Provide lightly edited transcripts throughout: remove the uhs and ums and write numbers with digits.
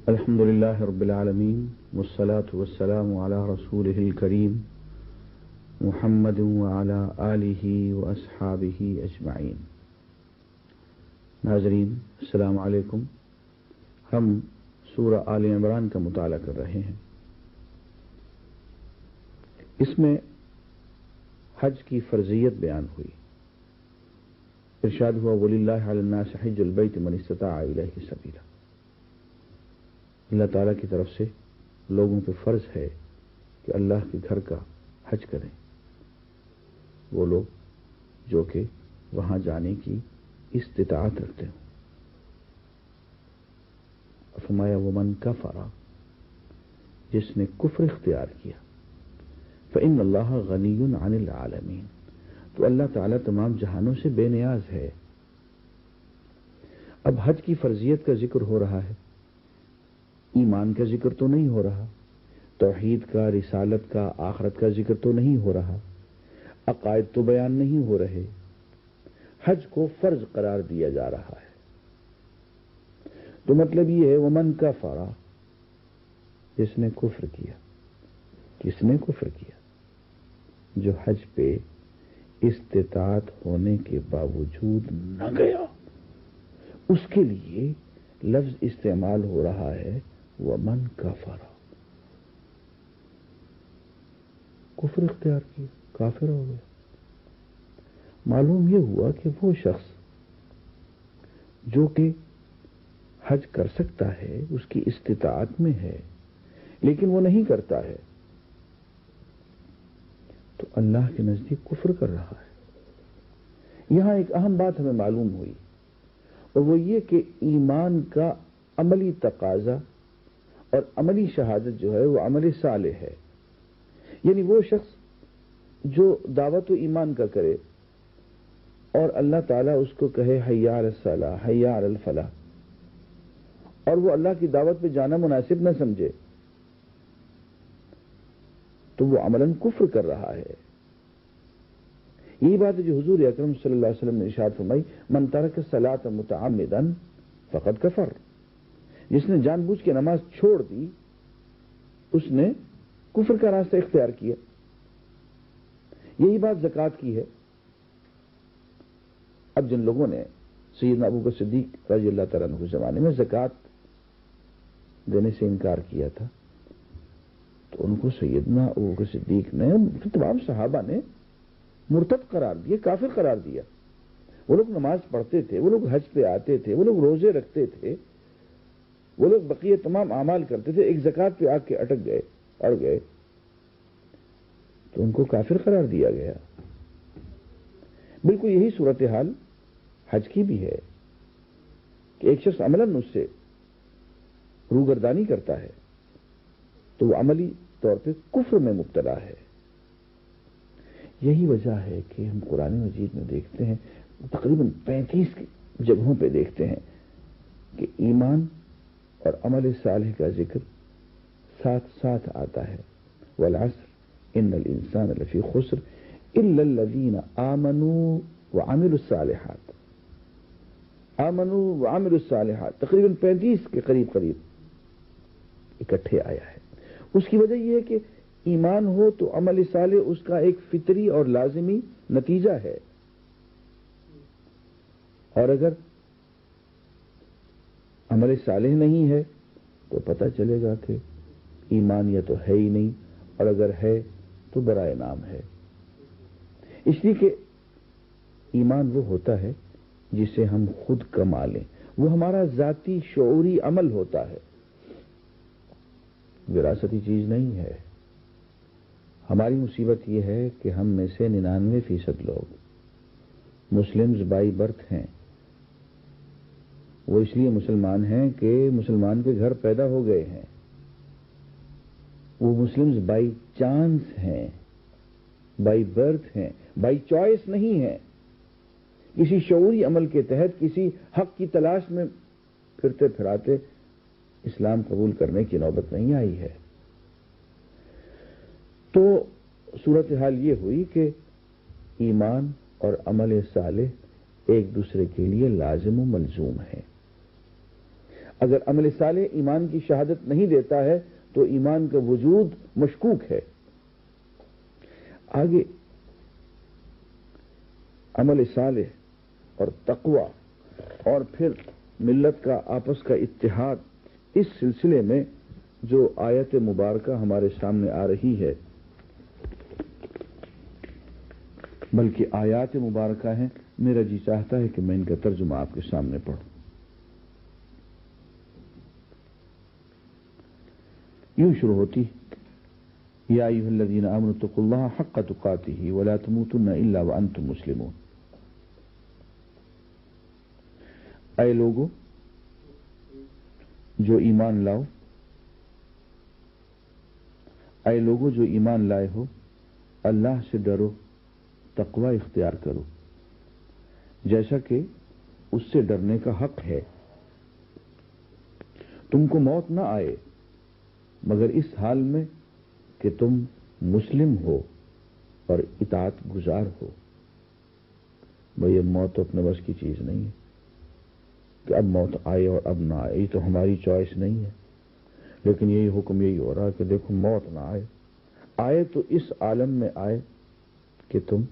الحمد لله رب العالمين والصلاة والسلام على رسوله الكريم محمد وعلى آله وأصحابه أجمعين. ناظرین السلام علیکم. ہم سورہ آل عمران کا مطالعہ کر رہے ہیں. اس میں حج کی فرضیت بیان ہوئی. ارشاد ہوا وَلِلَّهِ عَلَى النَّاسِ حِجُّ الْبَيْتِ مَنِ اسْتَطَاعَ إِلَيْهِ سَبِيلًا. اللہ تعالیٰ کی طرف سے لوگوں پہ فرض ہے کہ اللہ کے گھر کا حج کریں وہ لوگ جو کہ وہاں جانے کی استطاعت رکھتے ہوں. فرمایا ومن کفر، جس نے کفر اختیار کیا، فإن اللہ غنی عن العالمین، تو اللہ تعالیٰ تمام جہانوں سے بے نیاز ہے. اب حج کی فرضیت کا ذکر ہو رہا ہے، ایمان کا ذکر تو نہیں ہو رہا، توحید کا، رسالت کا، آخرت کا ذکر تو نہیں ہو رہا، عقائد تو بیان نہیں ہو رہے. حج کو فرض قرار دیا جا رہا ہے. تو مطلب یہ ہے ومن کفر، جس نے کفر کیا. کس نے کفر کیا؟ جو حج پہ استطاعت ہونے کے باوجود نہ گیا. اس کے لیے لفظ استعمال ہو رہا ہے ومن کفر، کفر اختیار کیا، کافر ہو گیا. معلوم یہ ہوا کہ وہ شخص جو کہ حج کر سکتا ہے، اس کی استطاعت میں ہے، لیکن وہ نہیں کرتا ہے، تو اللہ کے نزدیک کفر کر رہا ہے. یہاں ایک اہم بات ہمیں معلوم ہوئی، اور وہ یہ کہ ایمان کا عملی تقاضا اور عملی شہادت جو ہے وہ عمل صالح ہے. یعنی وہ شخص جو دعوت و ایمان کا کرے اور اللہ تعالیٰ اس کو کہے حی علی الصلاح، حی علی الفلاح، اور وہ اللہ کی دعوت پہ جانا مناسب نہ سمجھے، تو وہ عملاً کفر کر رہا ہے. یہی بات ہے جو حضور اکرم صلی اللہ علیہ وسلم نے ارشاد فرمائی من ترک الصلاۃ متعمدا فقد کفر. جس نے جان بوجھ کے نماز چھوڑ دی اس نے کفر کا راستہ اختیار کیا. یہی بات زکوٰۃ کی ہے. اب جن لوگوں نے سیدنا ابو بکر صدیق رضی اللہ تعالیٰ عنہ کے زمانے میں زکوٰۃ دینے سے انکار کیا تھا، تو ان کو سیدنا ابو بکر صدیق نے، تمام صحابہ نے مرتد قرار دیا، کافر قرار دیا. وہ لوگ نماز پڑھتے تھے، وہ لوگ حج پہ آتے تھے، وہ لوگ روزے رکھتے تھے، وہ لوگ بقیہ تمام اعمال کرتے تھے، ایک زکوٰۃ پہ آ کے اٹک گئے، اڑ گئے، تو ان کو کافر قرار دیا گیا. بالکل یہی صورتحال حج کی بھی ہے کہ ایک شخص عملاً اس سے روگردانی کرتا ہے تو وہ عملی طور پہ کفر میں مبتلا ہے. یہی وجہ ہے کہ ہم قرآن مجید میں دیکھتے ہیں، تقریباً 35 جگہوں پہ دیکھتے ہیں کہ ایمان اور عمل صالح کا ذکر ساتھ ساتھ آتا ہے. والعصر ان الانسان لفی خسر الا الذین آمنوا وعملوا الصالحات. آمنوا وعملوا الصالحات تقریباً 35 کے قریب اکٹھے آیا ہے. اس کی وجہ یہ ہے کہ ایمان ہو تو عمل صالح اس کا ایک فطری اور لازمی نتیجہ ہے، اور اگر عمل صالح نہیں ہے تو پتہ چلے گا کہ ایمان یا تو ہے ہی نہیں، اور اگر ہے تو برائے نام ہے. اس لیے کہ ایمان وہ ہوتا ہے جسے ہم خود کما لیں، وہ ہمارا ذاتی شعوری عمل ہوتا ہے، وراثتی چیز نہیں ہے. ہماری مصیبت یہ ہے کہ ہم میں سے 99% لوگ مسلمز بائی برتھ ہیں. وہ اس لیے مسلمان ہیں کہ مسلمان کے گھر پیدا ہو گئے ہیں. وہ مسلمز بائی چانس ہیں، بائی برتھ ہیں، بائی چوائس نہیں ہیں. کسی شعوری عمل کے تحت کسی حق کی تلاش میں پھرتے پھراتے اسلام قبول کرنے کی نوبت نہیں آئی ہے. تو صورتحال یہ ہوئی کہ ایمان اور عمل صالح ایک دوسرے کے لیے لازم و ملزوم ہے. اگر عمل صالح ایمان کی شہادت نہیں دیتا ہے تو ایمان کا وجود مشکوک ہے۔ آگے عمل صالح اور تقوی اور پھر ملت کا آپس کا اتحاد، اس سلسلے میں جو آیت مبارکہ ہمارے سامنے آ رہی ہے، بلکہ آیات مبارکہ ہیں، میرا جی چاہتا ہے کہ میں ان کا ترجمہ آپ کے سامنے پڑھوں۔ یوں شروع ہوتی: یا ایھا الذین آمنوا اتقوا اللہ حق تقاتہ ولا تموتن الا وانتم مسلمون۔ اے لوگو جو ایمان لاؤ، اے لوگو جو ایمان لائے ہو، اللہ سے ڈرو، تقوی اختیار کرو، جیسا کہ اس سے ڈرنے کا حق ہے۔ تم کو موت نہ آئے مگر اس حال میں کہ تم مسلم ہو اور اطاعت گزار ہو۔ بھئی اب موت تو اپنے بس کی چیز نہیں ہے کہ اب موت آئے اور اب نہ آئے، یہ تو ہماری چوائس نہیں ہے، لیکن یہی حکم یہی ہو رہا ہے کہ دیکھو موت نہ آئے، آئے تو اس عالم میں آئے کہ تم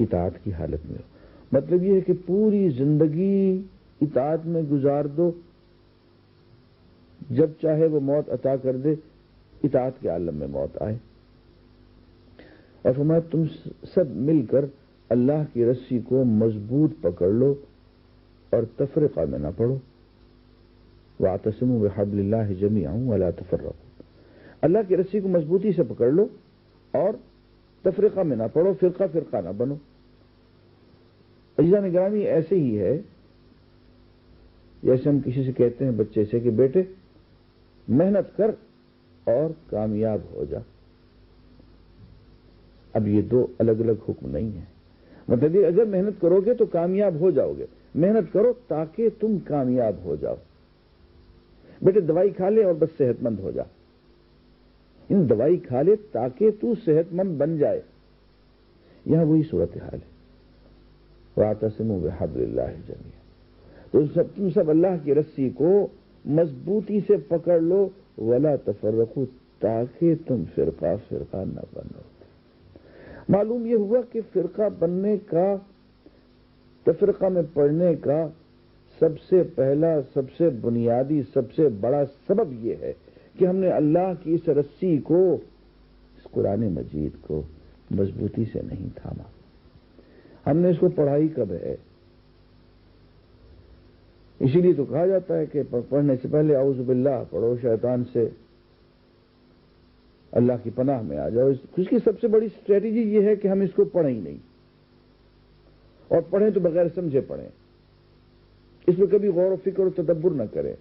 اطاعت کی حالت میں ہو۔ مطلب یہ ہے کہ پوری زندگی اطاعت میں گزار دو، جب چاہے وہ موت عطا کر دے، اطاعت کے عالم میں موت آئے۔ اور فرمایا تم سب مل کر اللہ کی رسی کو مضبوط پکڑ لو اور تفرقہ میں نہ پڑو۔ وَاعْتَصِمُوا بِحَبْلِ اللَّهِ جَمِيعًا وَلَا تَفَرَّقُوا۔ اللہ کی رسی کو مضبوطی سے پکڑ لو اور تفرقہ میں نہ پڑو، فرقہ فرقہ نہ بنو۔ عزیزان گرامی، ایسے ہی ہے جیسے ہم کسی سے کہتے ہیں بچے سے کہ بیٹے محنت کر اور کامیاب ہو جا۔ اب یہ دو الگ الگ حکم نہیں ہیں۔ مطلب یہ اگر محنت کرو گے تو کامیاب ہو جاؤ گے، محنت کرو تاکہ تم کامیاب ہو جاؤ۔ بیٹے دوائی کھا لے اور بس صحت مند ہو جا، ان دوائی کھا لے تاکہ تو صحت مند بن جائے۔ یہاں وہی صورتحال ہے۔ وَاعْتَصِمُوا بِحَبْلِ اللَّهِ جَمِيعًا، تو تم سب اللہ کی رسی کو مضبوطی سے پکڑ لو، وَلَا تَفَرَّقُوا، تاکہ تم فرقہ فرقہ نہ بنو۔ معلوم یہ ہوا کہ فرقہ بننے کا، تفرقہ میں پڑنے کا سب سے پہلا، سب سے بنیادی، سب سے بڑا سبب یہ ہے کہ ہم نے اللہ کی اس رسی کو، اس قرآن مجید کو مضبوطی سے نہیں تھاما۔ ہم نے اس کو پڑھائی کب ہے؟ اسی لیے تو کہا جاتا ہے کہ پڑھنے سے پہلے اعوذ باللہ پڑھو، شیطان سے اللہ کی پناہ میں آ جاؤ۔ اس کی سب سے بڑی اسٹریٹجی یہ ہے کہ ہم اس کو پڑھیں ہی نہیں، اور پڑھیں تو بغیر سمجھے پڑھیں، اس میں کبھی غور و فکر و تدبر نہ کریں۔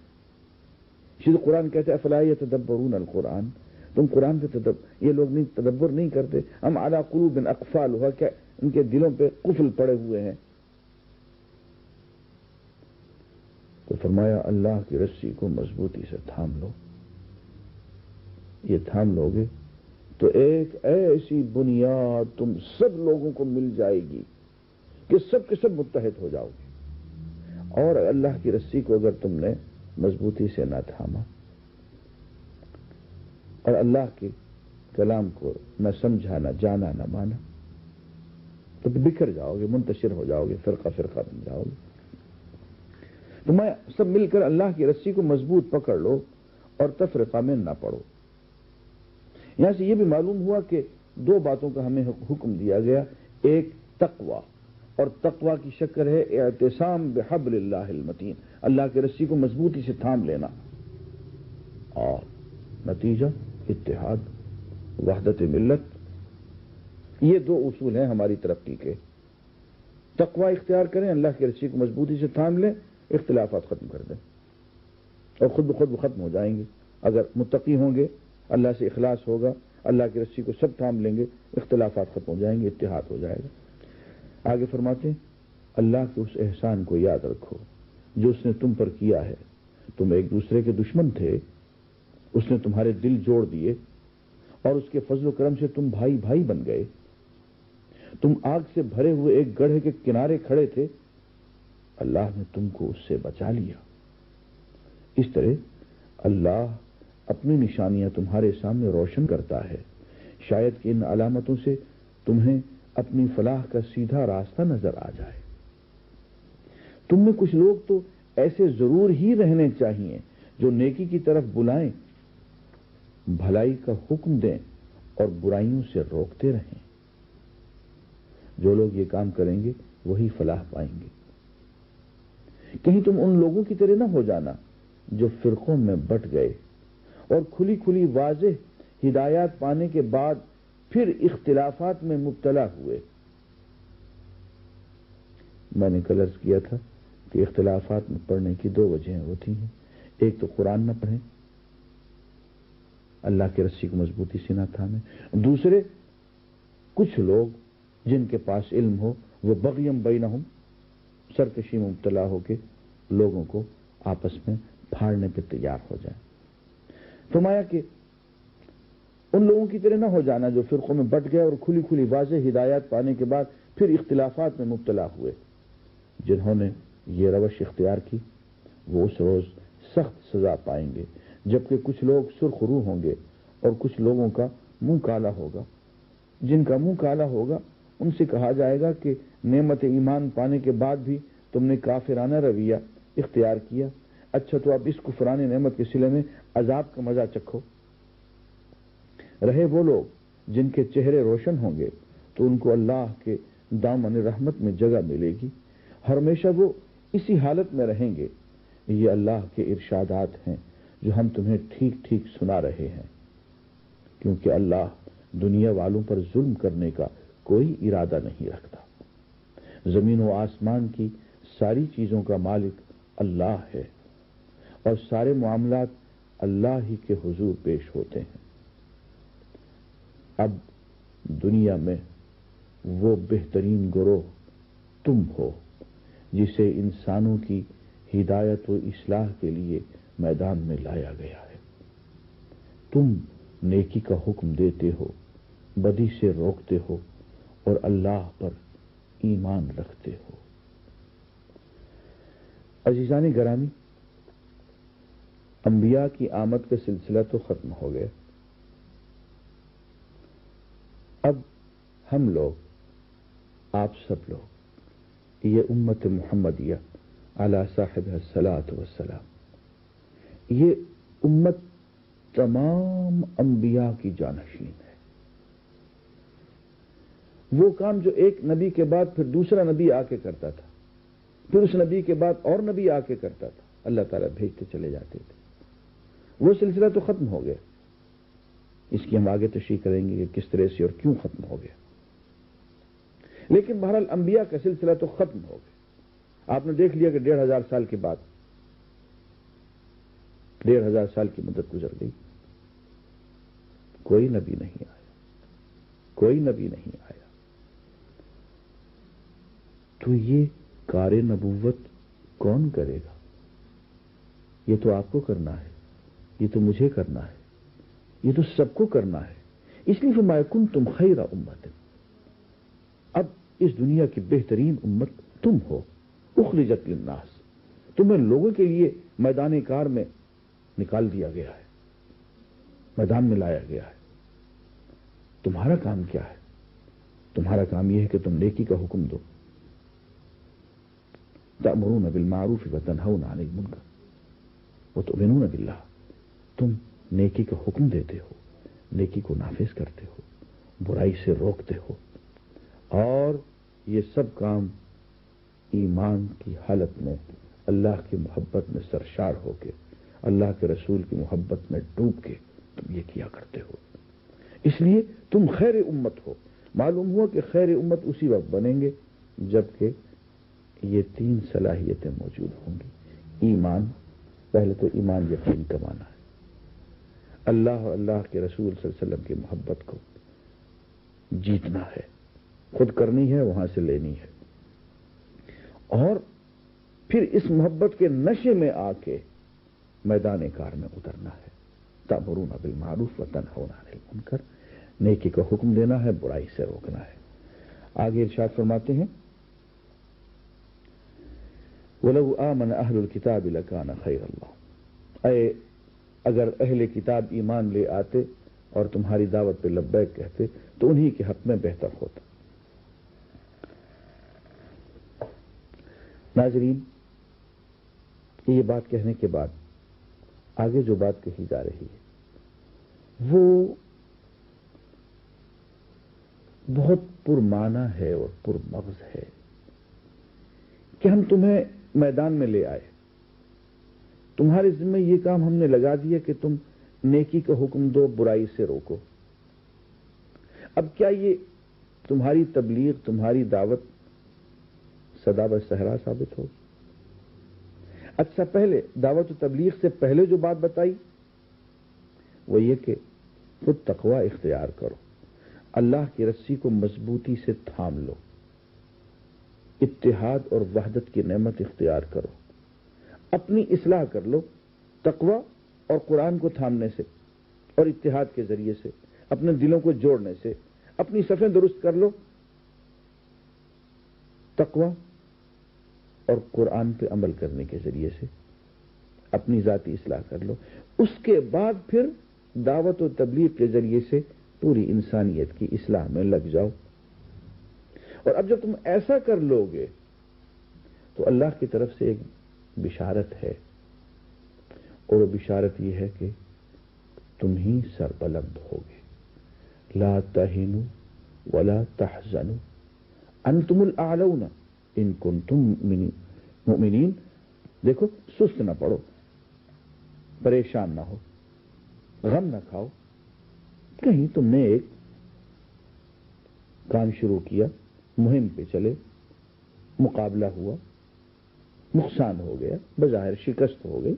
شیخ قرآن کہتے ہیں افلا یتدبرون القرآن، تم قرآن پہ یہ لوگ نہیں تدبر نہیں کرتے۔ ہم علی قلوب اقفالها، کیا ان کے دلوں پہ قفل پڑے ہوئے ہیں؟ تو فرمایا اللہ کی رسی کو مضبوطی سے تھام لو۔ یہ تھام لو گے تو ایک ایسی بنیاد تم سب لوگوں کو مل جائے گی کہ سب کے سب متحد ہو جاؤ گے۔ اور اللہ کی رسی کو اگر تم نے مضبوطی سے نہ تھاما اور اللہ کے کلام کو نہ سمجھا، نہ جانا، نہ مانا، تو بکھر جاؤ گے، منتشر ہو جاؤ گے، فرقہ فرقہ بن جاؤ گے۔ تو میں سب مل کر اللہ کی رسی کو مضبوط پکڑ لو اور تفرقہ میں نہ پڑو۔ یہاں سے یہ بھی معلوم ہوا کہ دو باتوں کا ہمیں حکم دیا گیا، ایک تقوی، اور تقوی کی شکل ہے اعتصام بحبل اللہ المتین، اللہ کی رسی کو مضبوطی سے تھام لینا، اور نتیجہ اتحاد، وحدت ملت۔ یہ دو اصول ہیں ہماری ترقی کے۔ تقوی اختیار کریں، اللہ کی رسی کو مضبوطی سے تھام لیں، اختلافات ختم کر دیں اور خود بخود ختم ہو جائیں گے۔ اگر متقی ہوں گے، اللہ سے اخلاص ہوگا، اللہ کی رسی کو سب تھام لیں گے، اختلافات ختم ہو جائیں گے، اتحاد ہو جائے گا۔ آگے فرماتے ہیں اللہ کے اس احسان کو یاد رکھو جو اس نے تم پر کیا ہے۔ تم ایک دوسرے کے دشمن تھے، اس نے تمہارے دل جوڑ دیے، اور اس کے فضل و کرم سے تم بھائی بھائی بن گئے۔ تم آگ سے بھرے ہوئے ایک گڑھے کے کنارے کھڑے تھے، اللہ نے تم کو اس سے بچا لیا۔ اس طرح اللہ اپنی نشانیاں تمہارے سامنے روشن کرتا ہے، شاید کہ ان علامتوں سے تمہیں اپنی فلاح کا سیدھا راستہ نظر آ جائے۔ تم میں کچھ لوگ تو ایسے ضرور ہی رہنے چاہیے جو نیکی کی طرف بلائیں، بھلائی کا حکم دیں اور برائیوں سے روکتے رہیں۔ جو لوگ یہ کام کریں گے وہی فلاح پائیں گے۔ کہیں تم ان لوگوں کی طرح نہ ہو جانا جو فرقوں میں بٹ گئے اور کھلی کھلی واضح ہدایات پانے کے بعد پھر اختلافات میں مبتلا ہوئے۔ میں نے کل عرض کیا تھا کہ اختلافات میں پڑھنے کی دو وجہیں ہوتی ہیں، ایک تو قرآن نہ پڑھیں، اللہ کی رسی کو مضبوطی سے نہ تھامیں، دوسرے کچھ لوگ جن کے پاس علم ہو وہ بغیم بینہم سرکشی میں مبتلا ہو کے لوگوں کو آپس میں پھاڑنے پہ تیار ہو جائیں۔ فرمایا کہ ان لوگوں کی طرح نہ ہو جانا جو فرقوں میں بٹ گئے اور کھلی کھلی واضح ہدایات پانے کے بعد پھر اختلافات میں مبتلا ہوئے۔ جنہوں نے یہ روش اختیار کی وہ اس روز سخت سزا پائیں گے، جبکہ کچھ لوگ سرخ روح ہوں گے اور کچھ لوگوں کا منہ کالا ہوگا۔ جن کا منہ کالا ہوگا ان سے کہا جائے گا کہ نعمت ایمان پانے کے بعد بھی تم نے کافرانہ رویہ اختیار کیا، اچھا تو اب اس کفران نعمت کے صلے میں عذاب کا مزہ چکھو۔ رہے وہ لوگ جن کے چہرے روشن ہوں گے تو ان کو اللہ کے دامن رحمت میں جگہ ملے گی، ہمیشہ وہ اسی حالت میں رہیں گے۔ یہ اللہ کے ارشادات ہیں جو ہم تمہیں ٹھیک ٹھیک سنا رہے ہیں، کیونکہ اللہ دنیا والوں پر ظلم کرنے کا کوئی ارادہ نہیں رکھتا۔ زمین و آسمان کی ساری چیزوں کا مالک اللہ ہے اور سارے معاملات اللہ ہی کے حضور پیش ہوتے ہیں۔ اب دنیا میں وہ بہترین گروہ تم ہو جسے انسانوں کی ہدایت و اصلاح کے لیے میدان میں لایا گیا ہے۔ تم نیکی کا حکم دیتے ہو، بدی سے روکتے ہو اور اللہ پر ایمان رکھتے ہو۔ عزیزان گرامی، انبیاء کی آمد کا سلسلہ تو ختم ہو گیا۔ اب ہم لوگ، آپ سب لوگ، یہ امت محمدیہ علی صاحب الصلاۃ والسلام، یہ امت تمام انبیاء کی جانشین ہے۔ وہ کام جو ایک نبی کے بعد پھر دوسرا نبی آ کے کرتا تھا، پھر اس نبی کے بعد اور نبی آ کے کرتا تھا، اللہ تعالیٰ بھیجتے چلے جاتے تھے، وہ سلسلہ تو ختم ہو گیا۔ اس کی ہم آگے تشریح کریں گے کہ کس طرح سے اور کیوں ختم ہو گیا، لیکن بہرحال انبیاء کا سلسلہ تو ختم ہو گیا۔ آپ نے دیکھ لیا کہ 1500 سال کے بعد 1500 سال کی مدت گزر گئی، کوئی نبی نہیں آیا، کوئی نبی نہیں آیا۔ تو یہ کار نبوت کون کرے گا؟ یہ تو آپ کو کرنا ہے، یہ تو مجھے کرنا ہے، یہ تو سب کو کرنا ہے۔ اس لیے فرمایا کنتم خیر امت، اب اس دنیا کی بہترین امت تم ہو، اخرجت للناس، تمہیں لوگوں کے لیے میدان کار میں نکال دیا گیا ہے، میدان میں لایا گیا ہے۔ تمہارا کام کیا ہے؟ تمہارا کام یہ ہے کہ تم نیکی کا حکم دو، تأمرون بالمعروف وتنہون عن المنکر وتؤمنون باللہ، تم نیکی کا حکم دیتے ہو، نیکی کو نافذ کرتے ہو، برائی سے روکتے ہو، اور یہ سب کام ایمان کی حالت میں اللہ کی محبت میں سرشار ہو کے، اللہ کے رسول کی محبت میں ڈوب کے تم یہ کیا کرتے ہو۔ اس لیے تم خیر امت ہو۔ معلوم ہوا کہ خیر امت اسی وقت بنیں گے جبکہ یہ 3 صلاحیتیں موجود ہوں گی۔ ایمان، پہلے تو ایمان یقین کمانا ہے، اللہ اور اللہ کے رسول صلی اللہ علیہ وسلم کی محبت کو جیتنا ہے، خود کرنی ہے، وہاں سے لینی ہے، اور پھر اس محبت کے نشے میں آ کے میدان کار میں اترنا ہے۔ تأمرون بالمعروف وتنہون عن المنکر، نیکی کا حکم دینا ہے، برائی سے روکنا ہے۔ آگے ارشاد فرماتے ہیں وَلَوْ آمَنَ أَهْلُ الْكِتَابِ لَكَانَ خَيْرًا لَهُمْ، اے اگر اہل کتاب ایمان لے آتے اور تمہاری دعوت پہ لبیک کہتے تو انہی کے حق میں بہتر ہوتا۔ ناظرین، یہ بات کہنے کے بعد آگے جو بات کہی جا رہی ہے وہ بہت پرمعنی ہے اور پرمغز ہے کہ ہم تمہیں میدان میں لے آئے، تمہارے ذمہ یہ کام ہم نے لگا دیا کہ تم نیکی کا حکم دو، برائی سے روکو۔ اب کیا یہ تمہاری تبلیغ، تمہاری دعوت سدا بصحرا ثابت ہوگی؟ اچھا، پہلے دعوت و تبلیغ سے پہلے جو بات بتائی وہ یہ کہ خود تقوی اختیار کرو، اللہ کی رسی کو مضبوطی سے تھام لو، اتحاد اور وحدت کی نعمت اختیار کرو، اپنی اصلاح کر لو تقوی اور قرآن کو تھامنے سے اور اتحاد کے ذریعے سے، اپنے دلوں کو جوڑنے سے، اپنی صفیں درست کر لو تقوی اور قرآن پہ عمل کرنے کے ذریعے سے، اپنی ذاتی اصلاح کر لو، اس کے بعد پھر دعوت و تبلیغ کے ذریعے سے پوری انسانیت کی اصلاح میں لگ جاؤ۔ اور اب جب تم ایسا کر لو گے تو اللہ کی طرف سے ایک بشارت ہے، اور وہ بشارت یہ ہے کہ تم ہی سربلند ہوگے۔ لا تہنوا ولا تحزنوا انتم الاعلون ان کنتم مؤمنین۔ دیکھو، سست نہ پڑو، پریشان نہ ہو، غم نہ کھاؤ۔ کہیں تم نے ایک کام شروع کیا، مہم پہ چلے، مقابلہ ہوا، نقصان ہو گیا، بظاہر شکست ہو گئی،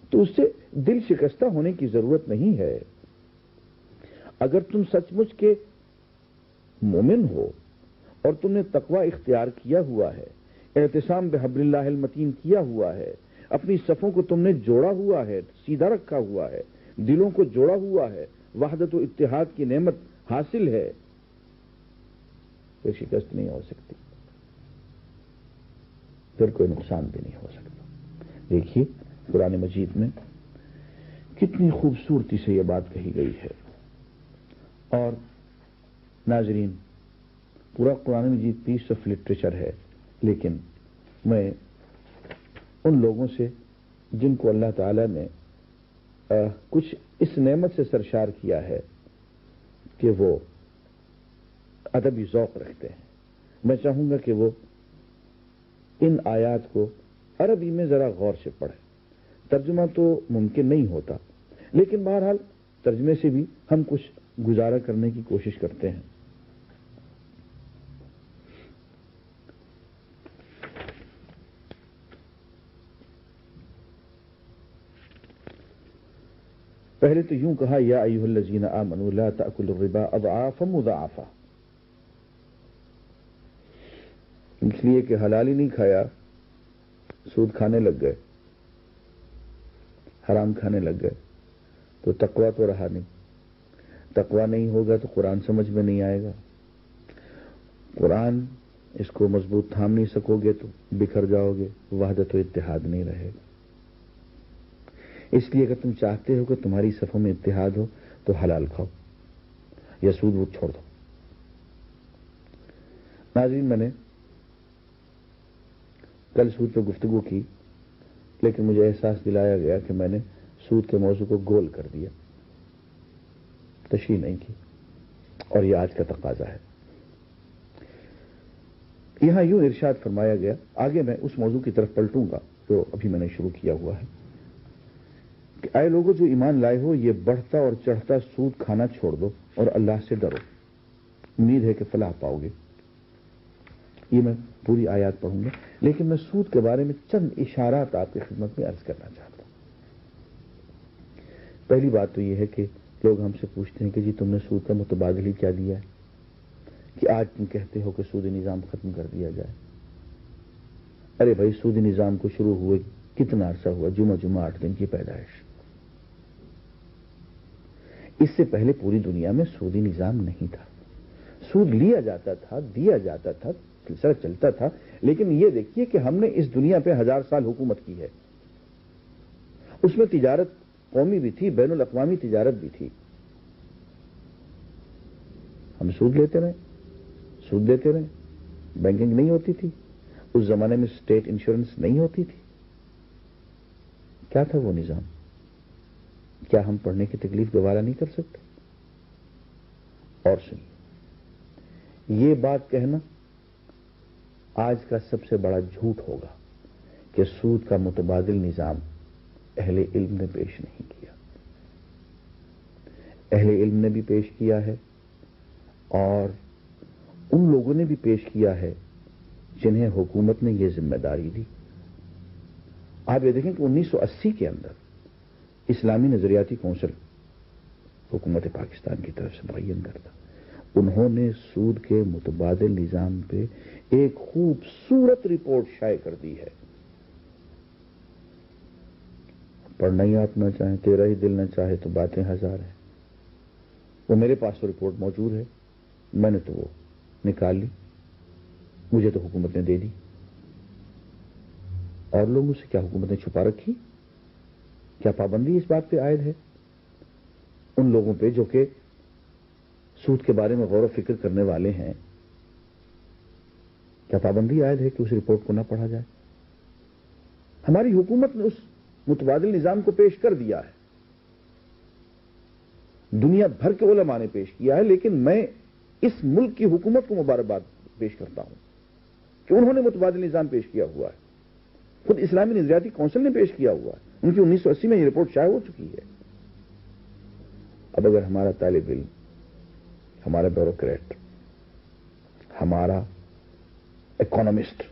تو اس سے دل شکستہ ہونے کی ضرورت نہیں ہے۔ اگر تم سچ مچ کے مومن ہو اور تم نے تقوی اختیار کیا ہوا ہے، اعتصام بحبل اللہ المتین کیا ہوا ہے، اپنی صفوں کو تم نے جوڑا ہوا ہے، سیدھا رکھا ہوا ہے، دلوں کو جوڑا ہوا ہے، وحدت و اتحاد کی نعمت حاصل ہے، پھر شکست نہیں ہو سکتی، پھر کوئی نقصان بھی نہیں ہو سکتا۔ دیکھیے قرآن مجید میں کتنی خوبصورتی سے یہ بات کہی گئی ہے۔ اور ناظرین، پورا قرآن مجید پیس آف لٹریچر ہے، لیکن میں ان لوگوں سے جن کو اللہ تعالی نے کچھ اس نعمت سے سرشار کیا ہے کہ وہ ادبی ذوق رکھتے ہیں، میں چاہوں گا کہ وہ ان آیات کو عربی میں ذرا غور سے پڑھیں۔ ترجمہ تو ممکن نہیں ہوتا، لیکن بہرحال ترجمے سے بھی ہم کچھ گزارا کرنے کی کوشش کرتے ہیں۔ پہلے تو یوں کہا، یا ایھا الذین آمنوا لا تأکلوا الربا اضعافا مضاعفا، اس لیے کہ حلال ہی نہیں کھایا، سود کھانے لگ گئے، حرام کھانے لگ گئے، تو تقویٰ تو رہا نہیں۔ تقویٰ نہیں ہوگا تو قرآن سمجھ میں نہیں آئے گا، قرآن اس کو مضبوط تھام نہیں سکو گے تو بکھر جاؤ گے، وحدت و اتحاد نہیں رہے گا۔ اس لیے اگر تم چاہتے ہو کہ تمہاری صفوں میں اتحاد ہو تو حلال کھاؤ یا سود وود چھوڑ دو۔ ناظرین، میں نے کل سود پہ گفتگو کی، لیکن مجھے احساس دلایا گیا کہ میں نے سود کے موضوع کو گول کر دیا، تشریح نہیں کی، اور یہ آج کا تقاضا ہے۔ یہاں یوں ارشاد فرمایا گیا، آگے میں اس موضوع کی طرف پلٹوں گا جو ابھی میں نے شروع کیا ہوا ہے، کہ اے لوگوں جو ایمان لائے ہو، یہ بڑھتا اور چڑھتا سود کھانا چھوڑ دو اور اللہ سے ڈرو، امید ہے کہ فلاح پاؤ گے۔ یہ میں پوری آیات پڑھوں گا، لیکن میں سود کے بارے میں چند اشارات آپ کی خدمت میں عرض کرنا چاہتا ہوں۔ پہلی بات تو یہ ہے کہ لوگ ہم سے پوچھتے ہیں کہ جی تم نے سود کا متبادل ہی کیا دیا ہے کہ آج تم کہتے ہو کہ سودی نظام ختم کر دیا جائے۔ ارے بھائی، سودی نظام کو شروع ہوئے کتنا عرصہ ہوا؟ جمعہ 8 دن کی پیدائش۔ اس سے پہلے پوری دنیا میں سودی نظام نہیں تھا، سود لیا جاتا تھا، دیا جاتا تھا، سلسلہ چلتا تھا، لیکن یہ دیکھیے کہ ہم نے اس دنیا پہ 1000 سال حکومت کی ہے، اس میں تجارت قومی بھی تھی، بین الاقوامی تجارت بھی تھی. ہم سود لیتے رہے، سود دیتے رہے. بینکنگ نہیں ہوتی تھی اس زمانے میں، اسٹیٹ انشورنس نہیں ہوتی تھی. کیا تھا وہ نظام؟ کیا ہم پڑھنے کی تکلیف گوارا نہیں کر سکتے؟ اور سنیے، یہ بات کہنا آج کا سب سے بڑا جھوٹ ہوگا کہ سود کا متبادل نظام اہل علم نے پیش نہیں کیا. اہل علم نے بھی پیش کیا ہے، اور ان لوگوں نے بھی پیش کیا ہے جنہیں حکومت نے یہ ذمہ داری دی. آپ یہ دیکھیں کہ 1980 کے اندر اسلامی نظریاتی کونسل حکومت پاکستان کی طرف سے معین کرتا، انہوں نے سود کے متبادل نظام پہ ایک خوبصورت رپورٹ شائع کر دی ہے. پڑھنا ہی آپ نہ چاہیں، تیرا ہی دل نہ چاہے تو باتیں ہزار ہیں. وہ میرے پاس تو رپورٹ موجود ہے، میں نے تو وہ نکال لی، مجھے تو حکومت نے دے دی. اور لوگوں سے کیا حکومت نے چھپا رکھی؟ کیا پابندی اس بات پہ عائد ہے ان لوگوں پہ جو کہ سود کے بارے میں غور و فکر کرنے والے ہیں؟ کیا پابندی عائد ہے کہ اس رپورٹ کو نہ پڑھا جائے؟ ہماری حکومت نے اس متبادل نظام کو پیش کر دیا ہے، دنیا بھر کے علماء نے پیش کیا ہے، لیکن میں اس ملک کی حکومت کو مبارکباد پیش کرتا ہوں کہ انہوں نے متبادل نظام پیش کیا ہوا ہے. خود اسلامی نظریاتی کونسل نے پیش کیا ہوا ہے، ان کی 1980 میں یہ رپورٹ شائع ہو چکی ہے. اب اگر ہمارا طالب علم، ہمارا بیوروکریٹ، ہمارا اکانومسٹ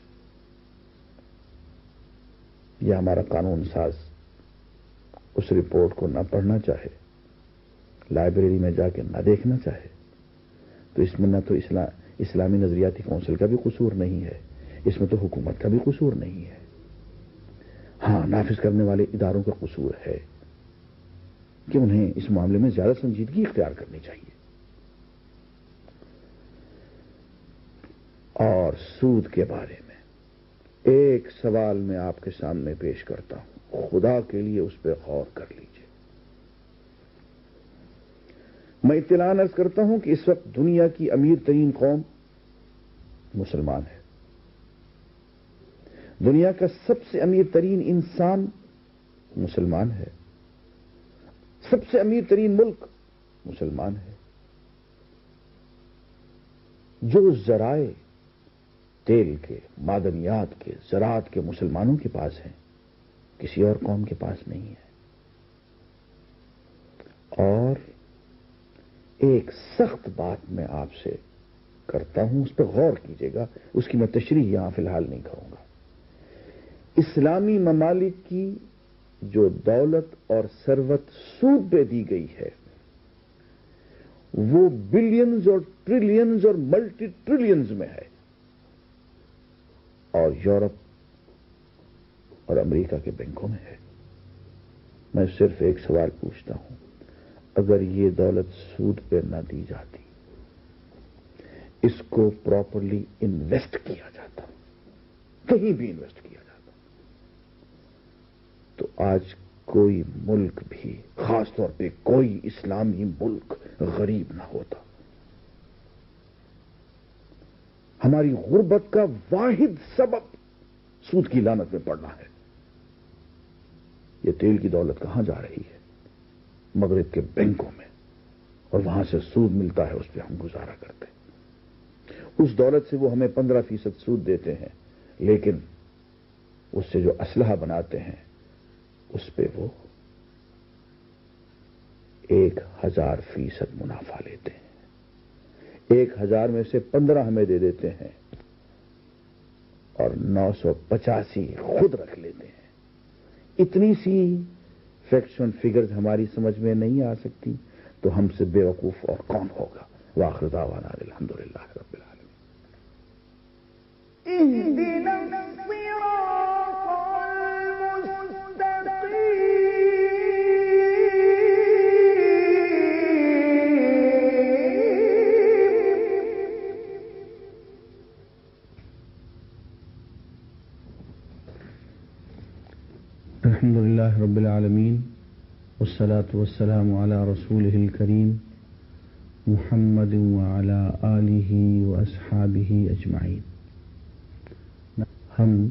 یا ہمارا قانون ساز اس رپورٹ کو نہ پڑھنا چاہے، لائبریری میں جا کے نہ دیکھنا چاہے، تو اس میں نہ تو اسلامی نظریاتی کونسل کا بھی قصور نہیں ہے، اس میں تو حکومت کا بھی قصور نہیں ہے. ہاں، نافذ کرنے والے اداروں کا قصور ہے کہ انہیں اس معاملے میں زیادہ سنجیدگی اختیار کرنی چاہیے. اور سود کے بارے میں ایک سوال میں آپ کے سامنے پیش کرتا ہوں، خدا کے لیے اس پہ غور کر لیجئے. میں اطلاع عرض کرتا ہوں کہ اس وقت دنیا کی امیر ترین قوم مسلمان ہے. دنیا کا سب سے امیر ترین انسان مسلمان ہے. سب سے امیر ترین ملک مسلمان ہے. جو ذرائع تیل کے، معدنیات کے، زراعت کے مسلمانوں کے پاس ہیں، کسی اور قوم کے پاس نہیں ہے. اور ایک سخت بات میں آپ سے کرتا ہوں، اس پہ غور کیجیے گا، اس کی میں تشریح یہاں فی الحال نہیں کروں گا. اسلامی ممالک کی جو دولت اور ثروت سود پہ دی گئی ہے وہ بلینز اور ٹریلینز اور ملٹی ٹریلینز میں ہے. اور یورپ اور امریکہ کے بینکوں میں ہے. میں صرف ایک سوال پوچھتا ہوں، اگر یہ دولت سود پہ نہ دی جاتی، اس کو پراپرلی انویسٹ کیا جاتا، کہیں بھی انویسٹ کیا جاتا، تو آج کوئی ملک بھی، خاص طور پہ کوئی اسلامی ملک، غریب نہ ہوتا. ہماری غربت کا واحد سبب سود کی لعنت میں پڑنا ہے. یہ تیل کی دولت کہاں جا رہی ہے؟ مغرب کے بینکوں میں، اور وہاں سے سود ملتا ہے، اس پہ ہم گزارا کرتے ہیں. اس دولت سے وہ ہمیں 15% سود دیتے ہیں، لیکن اس سے جو اسلحہ بناتے ہیں اس پہ وہ 1000% منافع لیتے ہیں. 1000 میں سے 15 ہمیں دے دیتے ہیں اور 985 خود رکھ لیتے ہیں. اتنی سی فیکشن فگرز ہماری سمجھ میں نہیں آ سکتی تو ہم سے بے وقوف اور کون ہوگا؟ وآخر دعوانا الحمدللہ رب العالمین. الحمدللہ رب العالمین والصلاة والسلام علی رسولہ الکریم محمد وعلی آلہ واصحابہ اجمعین۔ ہم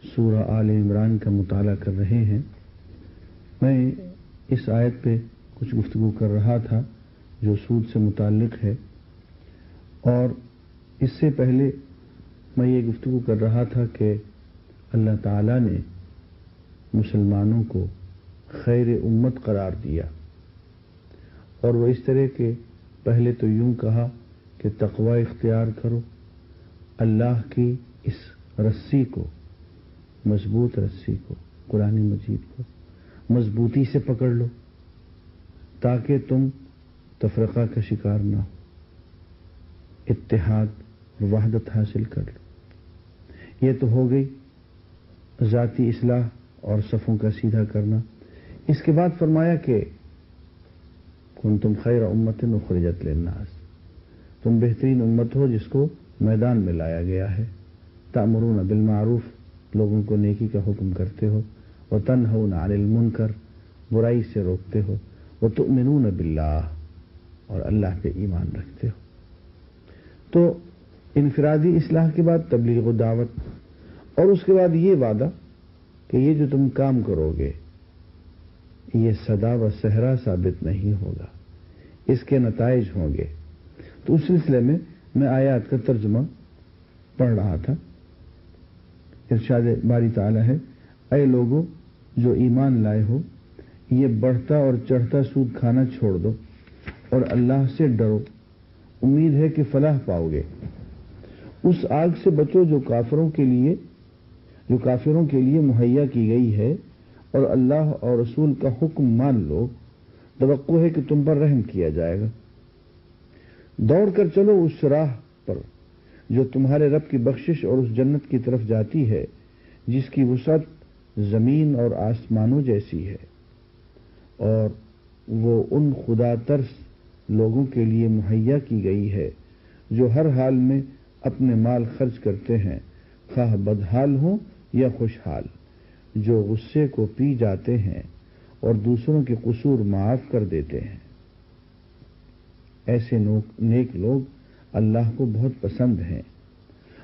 سورہ آل عمران کا مطالعہ کر رہے ہیں۔ میں اس آیت پہ کچھ گفتگو کر رہا تھا جو سود سے متعلق ہے، اور اس سے پہلے میں یہ گفتگو کر رہا تھا کہ اللہ تعالیٰ نے مسلمانوں کو خیر امت قرار دیا، اور وہ اس طرح کہ پہلے تو یوں کہا کہ تقوی اختیار کرو، اللہ کی اس رسی کو، مضبوط رسی کو، قرآن مجید کو مضبوطی سے پکڑ لو تاکہ تم تفرقہ کا شکار نہ ہو، اتحاد اور وحدت حاصل کر لو۔ یہ تو ہو گئی ذاتی اصلاح اور صفوں کا سیدھا کرنا۔ اس کے بعد فرمایا کہ کنتم خیر امت اخرجت للناس، تم بہترین امت ہو جس کو میدان میں لایا گیا ہے۔ تأمرون بالمعروف، لوگوں کو نیکی کا حکم کرتے ہو، وتنہون عن المنکر، برائی سے روکتے ہو، وتؤمنون باللہ، اور اللہ پہ ایمان رکھتے ہو۔ تو انفرادی اصلاح کے بعد تبلیغ و دعوت، اور اس کے بعد یہ وعدہ کہ یہ جو تم کام کرو گے یہ سدا و صحرا ثابت نہیں ہوگا، اس کے نتائج ہوں گے۔ تو اس سلسلے میں آیات کا ترجمہ پڑھ رہا تھا۔ ارشاد باری تعالیٰ ہے، اے لوگو جو ایمان لائے ہو، یہ بڑھتا اور چڑھتا سود کھانا چھوڑ دو اور اللہ سے ڈرو، امید ہے کہ فلاح پاؤ گے۔ اس آگ سے بچو جو کافروں کے لیے مہیا کی گئی ہے، اور اللہ اور رسول کا حکم مان لو، توقع ہے کہ تم پر رحم کیا جائے گا۔ دوڑ کر چلو اس راہ پر جو تمہارے رب کی بخشش اور اس جنت کی طرف جاتی ہے جس کی وسعت زمین اور آسمانوں جیسی ہے، اور وہ ان خدا ترس لوگوں کے لیے مہیا کی گئی ہے جو ہر حال میں اپنے مال خرچ کرتے ہیں، خواہ بدحال ہوں یا خوشحال، جو غصے کو پی جاتے ہیں اور دوسروں کے قصور معاف کر دیتے ہیں۔ ایسے نیک لوگ اللہ کو بہت پسند ہیں،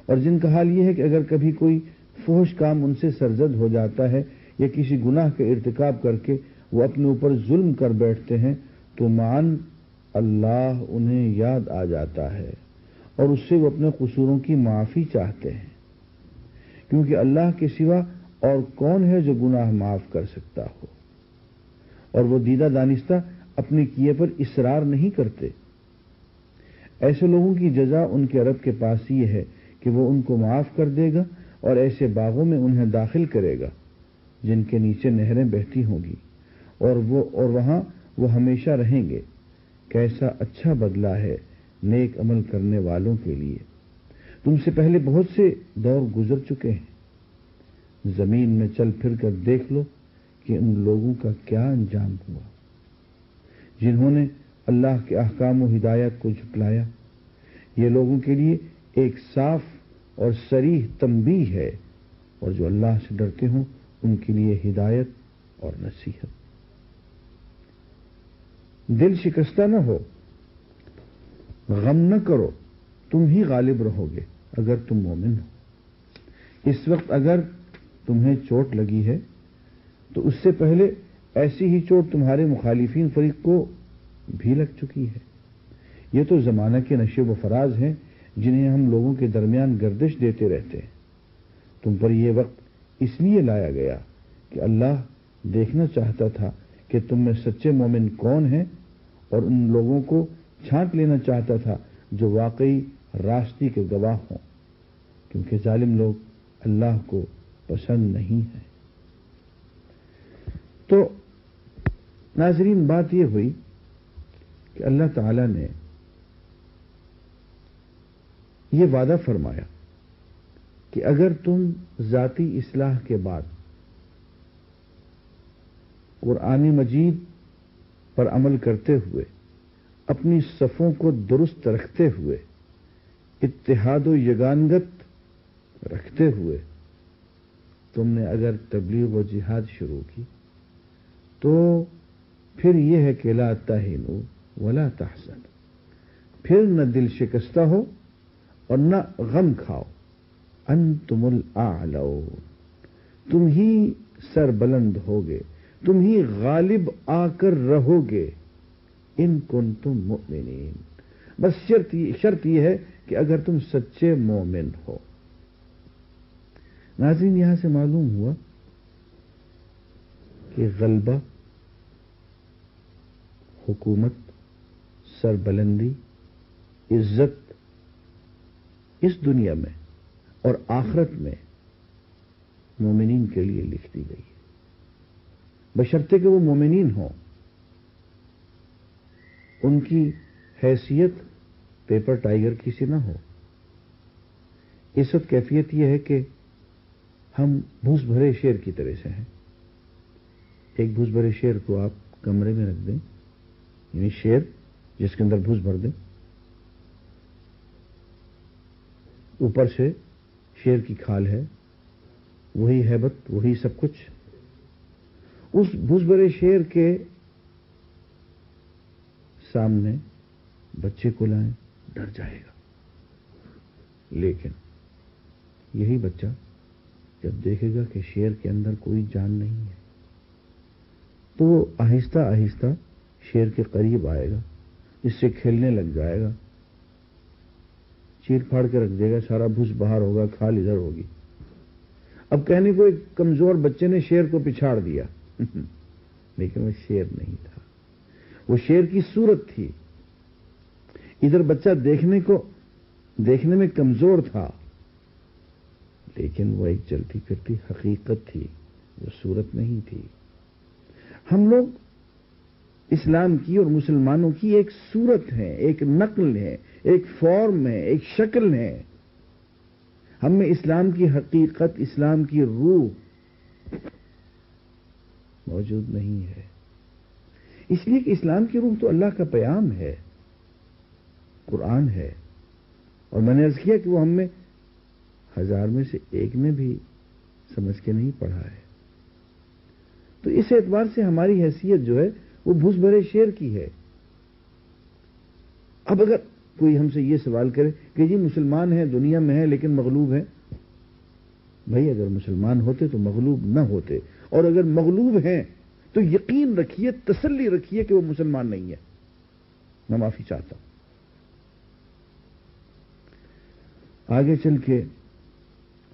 اور جن کا حال یہ ہے کہ اگر کبھی کوئی فحش کام ان سے سرزد ہو جاتا ہے یا کسی گناہ کا ارتکاب کر کے وہ اپنے اوپر ظلم کر بیٹھتے ہیں تو معاً اللہ انہیں یاد آ جاتا ہے اور اس سے وہ اپنے قصوروں کی معافی چاہتے ہیں، کیونکہ اللہ کے سوا اور کون ہے جو گناہ معاف کر سکتا ہو، اور وہ دیدہ دانستہ اپنے کیے پر اصرار نہیں کرتے۔ ایسے لوگوں کی جزا ان کے رب کے پاس یہ ہے کہ وہ ان کو معاف کر دے گا اور ایسے باغوں میں انہیں داخل کرے گا جن کے نیچے نہریں بہتی ہوں گی، اور وہاں وہ ہمیشہ رہیں گے۔ کیسا اچھا بدلہ ہے نیک عمل کرنے والوں کے لیے۔ تم سے پہلے بہت سے دور گزر چکے ہیں، زمین میں چل پھر کر دیکھ لو کہ ان لوگوں کا کیا انجام ہوا جنہوں نے اللہ کے احکام و ہدایت کو جھٹلایا۔ یہ لوگوں کے لیے ایک صاف اور صریح تنبیہ ہے، اور جو اللہ سے ڈرتے ہوں ان کے لیے ہدایت اور نصیحت۔ دل شکستہ نہ ہو، غم نہ کرو، تم ہی غالب رہو گے اگر تم مومن ہو۔ اس وقت اگر تمہیں چوٹ لگی ہے تو اس سے پہلے ایسی ہی چوٹ تمہارے مخالفین فریق کو بھی لگ چکی ہے۔ یہ تو زمانہ کے نشیب و فراز ہیں جنہیں ہم لوگوں کے درمیان گردش دیتے رہتے ہیں۔ تم پر یہ وقت اس لیے لایا گیا کہ اللہ دیکھنا چاہتا تھا کہ تم میں سچے مومن کون ہیں، اور ان لوگوں کو چھانٹ لینا چاہتا تھا جو واقعی راستی کے گواہ ہوں، کیونکہ ظالم لوگ اللہ کو پسند نہیں ہیں۔ تو ناظرین، بات یہ ہوئی کہ اللہ تعالی نے یہ وعدہ فرمایا کہ اگر تم ذاتی اصلاح کے بعد قرآن مجید پر عمل کرتے ہوئے، اپنی صفوں کو درست رکھتے ہوئے، اتحاد و یگانگت رکھتے ہوئے تم نے اگر تبلیغ و جہاد شروع کی تو پھر یہ ہے کہ لا تہنوا ولا تحزنوا، پھر نہ دل شکستہ ہو اور نہ غم کھاؤ، انتم الاعلون، تم ہی سر بلند ہوگے، تم ہی غالب آ کر رہو گے، ان کنتم مؤمنین، بس شرط یہ ہے کہ اگر تم سچے مومن ہو۔ ناظرین، یہاں سے معلوم ہوا کہ غلبہ، حکومت، سربلندی، عزت اس دنیا میں اور آخرت میں مومنین کے لیے لکھ دی گئی ہے، بشرطے کہ وہ مومنین ہوں۔ ان کی حیثیت پیپر ٹائگر کی سی نہ ہو۔ اس وقت کیفیت یہ ہے کہ ہم بھوس بھرے شیر کی طرح سے ہیں۔ ایک بھوس بھرے شیر کو آپ کمرے میں رکھ دیں، یعنی شیر جس کے اندر بھوس بھر دیں، اوپر سے شیر کی کھال ہے، وہی ہیبت، وہی سب کچھ۔ اس بھوس بھرے شیر کے سامنے بچے کو لائیں، ڈر جائے گا، لیکن یہی بچہ جب دیکھے گا کہ شیر کے اندر کوئی جان نہیں ہے تو وہ آہستہ آہستہ شیر کے قریب آئے گا، اس سے کھیلنے لگ جائے گا، چیر پھاڑ کے رکھ دے گا، سارا بھوس باہر ہوگا، کھال ادھر ہوگی۔ اب کہنے کو ایک کمزور بچے نے شیر کو پچھاڑ دیا لیکن وہ شیر نہیں تھا، وہ شیر کی صورت تھی۔ ادھر بچہ دیکھنے میں کمزور تھا، لیکن وہ ایک چلتی پھرتی حقیقت تھی، وہ صورت نہیں تھی۔ ہم لوگ اسلام کی اور مسلمانوں کی ایک صورت ہے، ایک نقل ہے، ایک فارم ہے، ایک شکل ہے۔ ہم میں اسلام کی حقیقت، اسلام کی روح موجود نہیں ہے، اس لیے کہ اسلام کی روح تو اللہ کا پیغام ہے، قرآن ہے، اور میں نے عرض کیا کہ وہ ہم میں 1000 میں سے ایک نے بھی سمجھ کے نہیں پڑھا ہے۔ تو اس اعتبار سے ہماری حیثیت جو ہے وہ بھوس بھرے شیر کی ہے۔ اب اگر کوئی ہم سے یہ سوال کرے کہ جی مسلمان ہیں، دنیا میں ہیں، لیکن مغلوب ہیں، بھائی اگر مسلمان ہوتے تو مغلوب نہ ہوتے، اور اگر مغلوب ہیں تو یقین رکھیے، تسلی رکھیے کہ وہ مسلمان نہیں ہے۔ میں معافی چاہتا ہوں۔ آگے چل کے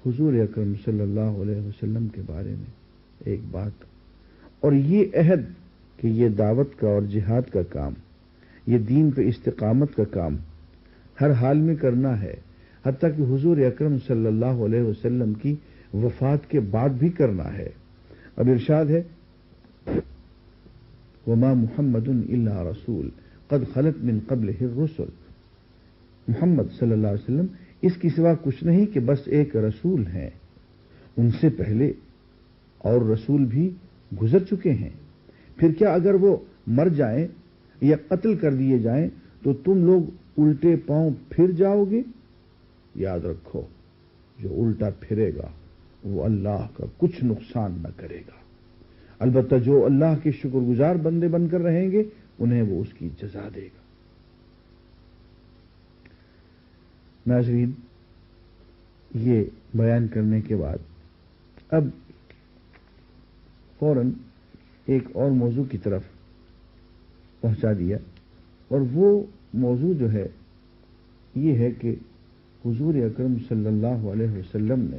حضور اکرم صلی اللہ علیہ وسلم کے بارے میں ایک بات، اور یہ عہد کہ یہ دعوت کا اور جہاد کا کام، یہ دین پہ استقامت کا کام ہر حال میں کرنا ہے، حتیٰ کہ حضور اکرم صلی اللہ علیہ وسلم کی وفات کے بعد بھی کرنا ہے۔ اب ارشاد ہے وما محمد الا رسول قد خلت من قبلہ الرسل، محمد صلی اللہ علیہ وسلم اس کی سوا کچھ نہیں کہ بس ایک رسول ہیں، ان سے پہلے اور رسول بھی گزر چکے ہیں۔ پھر کیا اگر وہ مر جائیں یا قتل کر دیے جائیں تو تم لوگ الٹے پاؤں پھر جاؤ گے؟ یاد رکھو، جو الٹا پھرے گا وہ اللہ کا کچھ نقصان نہ کرے گا، البتہ جو اللہ کے شکر گزار بندے بن کر رہیں گے انہیں وہ اس کی جزا دے گا۔ ناظرین، یہ بیان کرنے کے بعد اب فوراً ایک اور موضوع کی طرف پہنچا دیا، اور وہ موضوع جو ہے یہ ہے کہ حضور اکرم صلی اللہ علیہ وسلم نے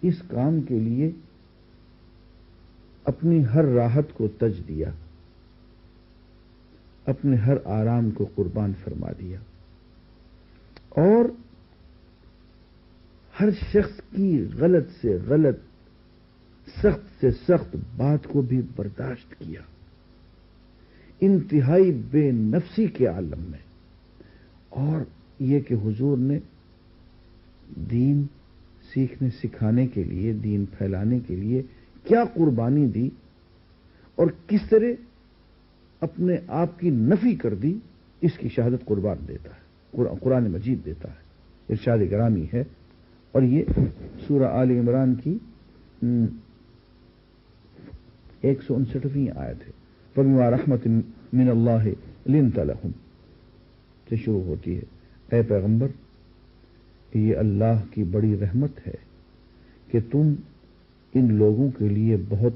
اس کام کے لیے اپنی ہر راحت کو تج دیا، اپنے ہر آرام کو قربان فرما دیا، اور ہر شخص کی غلط سے غلط، سخت سے سخت بات کو بھی برداشت کیا، انتہائی بے نفسی کے عالم میں۔ اور یہ کہ حضور نے دین سیکھنے سکھانے کے لیے، دین پھیلانے کے لیے کیا قربانی دی اور کس طرح اپنے آپ کی نفی کر دی، اس کی شہادت قربان دیتا ہے، قرآن مجید دیتا ہے۔ ارشاد گرامی ہے، اور یہ سورہ آل عمران کی 159ویں آیت ہے، فَبِمَا رَحْمَةٍ مِّنَ اللَّهِ لِنْتَ لَهُمْ سے شروع ہوتی ہے۔ اے پیغمبر، یہ اللہ کی بڑی رحمت ہے کہ تم ان لوگوں کے لیے بہت